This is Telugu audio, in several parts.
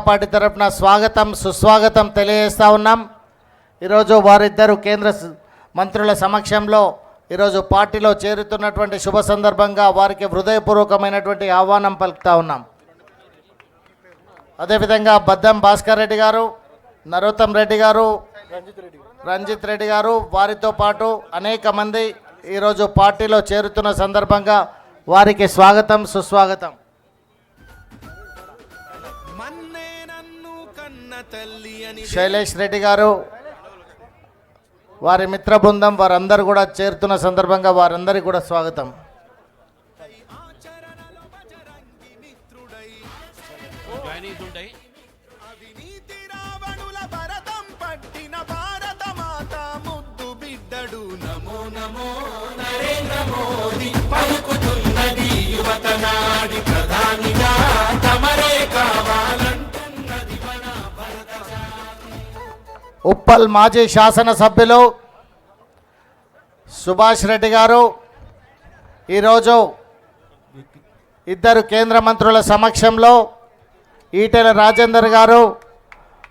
పార్టీ తరఫున స్వాగతం సుస్వాగతం తెలియజేస్తూ ఉన్నాం. ఈరోజు వారిద్దరు కేంద్ర మంత్రుల సమక్షంలో ఈరోజు పార్టీలో చేరుతున్నటువంటి శుభ సందర్భంగా వారికి హృదయపూర్వకమైనటువంటి ఆహ్వానం పలుకుతూ ఉన్నాం. అదేవిధంగా బద్దం భాస్కర్ రెడ్డి గారు, నరోత్తం రెడ్డి గారు, రంజిత్ రెడ్డి గారు, వారితో పాటు అనేక మంది ఈరోజు పార్టీలో చేరుతున్న సందర్భంగా వారికి స్వాగతం సుస్వాగతం. శైలేష్ రెడ్డి గారు, వారి మిత్ర బృందం వారందరూ కూడా చేరుతున్న సందర్భంగా వారందరికీ కూడా స్వాగతం. ఉప్పల్ మాజీ శాసనసభ్యులు సుభాష్ రెడ్డి గారు ఈరోజు ఇద్దరు కేంద్ర మంత్రుల సమక్షంలో ఈటెల రాజేందర్ గారు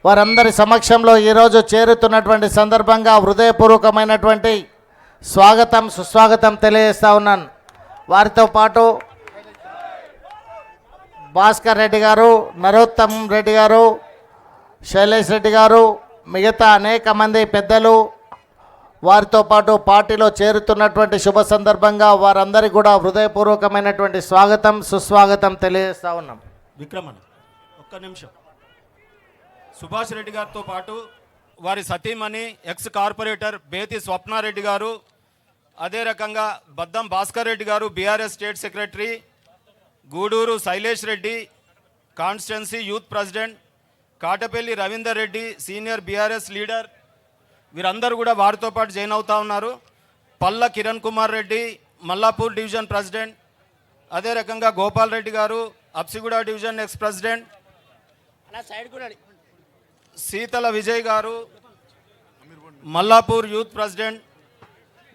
వారందరి సమక్షంలో ఈరోజు చేరుతున్నటువంటి సందర్భంగా హృదయపూర్వకమైనటువంటి స్వాగతం సుస్వాగతం తెలియజేస్తూ ఉన్నాను. వారితో పాటు భాస్కర్ రెడ్డి గారు, నరోత్తం రెడ్డి గారు, శైలేష్ రెడ్డి గారు, మిగతా అనేక మంది పెద్దలు వారితో పాటు పార్టీలో చేరుతున్నటువంటి శుభ సందర్భంగా వారందరికీ కూడా హృదయపూర్వకమైనటువంటి స్వాగతం సుస్వాగతం తెలియజేస్తూ ఉన్నాం. విక్రమణ ఒక్క నిమిషం. సుభాష్ రెడ్డి గారితో పాటు వారి సతీమణి ఎక్స్ కార్పొరేటర్ బేతి స్వప్నారెడ్డి గారు, అదే రకంగా బద్దం Bhaskar Reddy garu BRS state secretary, Gudur Shailesh Reddy constituency youth president, Katapalli Ravinder Reddy senior BRS leader, వీరందరూ కూడా వారితో పాటు జాయిన్ అవుతూ ఉన్నారు. పల్ల కిరణ్ కుమార్ రెడ్డి మల్లాపూర్ డివిజన్ ప్రెసిడెంట్, అదే రకంగా గోపాల్ రెడ్డి గారు అప్సిగూడ డివిజన్ ఎక్స్ ప్రెసిడెంట్, శీతల విజయ్ గారు మల్లాపూర్ యూత్ ప్రెసిడెంట్,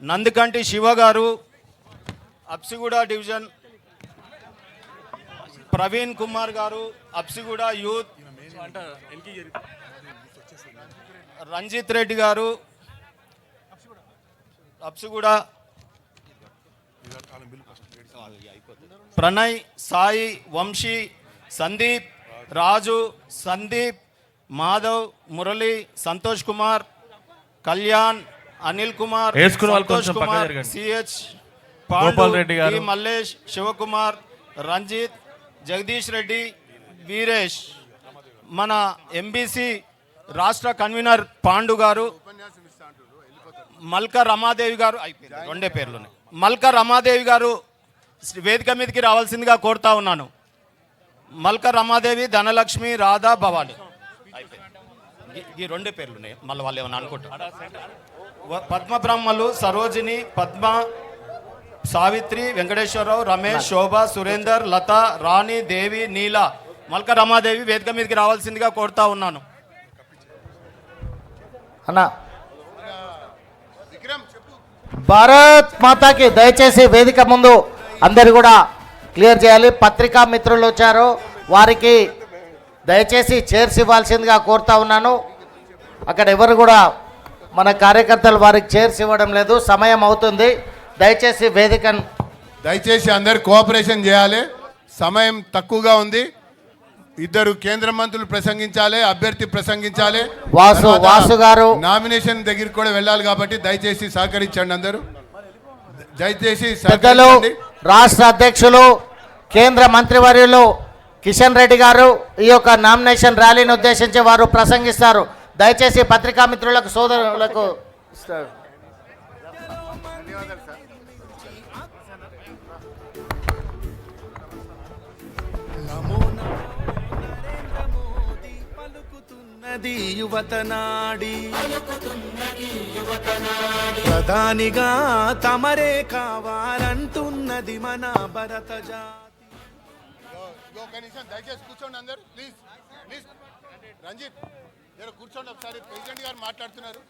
నందికంటి శివ గారు అప్సిగూడ డివిజన్, ప్రవీణ్ కుమార్ గారు అప్సిగూడ యూత్, రంజిత్ రెడ్డి గారు అప్సిగూడ, ప్రణయ్, సాయి, వంశీ, సందీప్, రాజు, సందీప్, మాధవ్, మురళి, సంతోష్ కుమార్, కళ్యాణ్, అనిల్ కుమార్, సంతోష్ కుమార్, సిహెచ్, పాండు, మల్లేష్, శివకుమార్, రంజిత్, జగదీష్ రెడ్డి, వీరేష్, మన ఎంబీసీ రాష్ట్ర కన్వీనర్ పాండు గారు, మల్క రమాదేవి గారు, అయిపోయింది రెండే పేర్లున్నాయి, మల్క రమాదేవి గారు వేదిక మీదకి రావాల్సిందిగా కోరుతా ఉన్నాను. మల్క రమాదేవి, ధనలక్ష్మి, రాధా, భవాని, ఈ రెండే పేర్లున్నాయి. మళ్ళీ వాళ్ళు ఏమన్నా అనుకుంటారు. పద్మ బ్రహ్మలు సరోజిని, పద్మ, సావిత్రి, వెంకటేశ్వరరావు, రమేష్, శోభ, సురేందర్, లత, రాణి, దేవి, నీల, మల్క రమాదేవి వేదిక మీదకి రావాల్సిందిగా కోరుతా ఉన్నాను. అన్నా భారత్ మాతాకి దయచేసి వేదిక ముందు అందరు కూడా క్లియర్ చేయాలి. పత్రికా మిత్రులు వచ్చారు, వారికి దయచేసి చైర్స్ ఇవ్వాల్సిందిగా కోరుతా ఉన్నాను. అక్కడ ఎవరు కూడా మన కార్యకర్తలు వారికి చైర్స్ ఇవ్వడం లేదు, సమయం అవుతుంది. దయచేసి వేదికను అందరు కోఆపరేషన్ చేయాలి. సమయం తక్కువగా ఉంది. ఇద్దరు కేంద్ర మంత్రులు ప్రసంగించాలి, అభ్యర్థి ప్రసంగించాలి, వాసు గారు నామినేషన్ దగ్గరికి కూడా వెళ్ళాలి. కాబట్టి దయచేసి సహకరించండి అందరూ. దయచేసి పెద్దలు, రాష్ట్ర అధ్యక్షులు, కేంద్ర మంత్రివర్యులు కిషన్ రెడ్డి గారు ఈ యొక్క నామినేషన్ ర్యాలీని ఉద్దేశించి వారు ప్రసంగిస్తారు. దయచేసి పత్రికా మిత్రులకు సోదరులకు యువతనాడి ప్రధానిగా తమరే కావాలంటున్నది మన భరత జాతి. దయచేసి కూర్చోండి అందరు, ప్లీజ్ ప్లీజ్. రంజిత్ కూర్చోండి, ఒకసారి ప్రెసిడెంట్ గారు మాట్లాడుతున్నారు.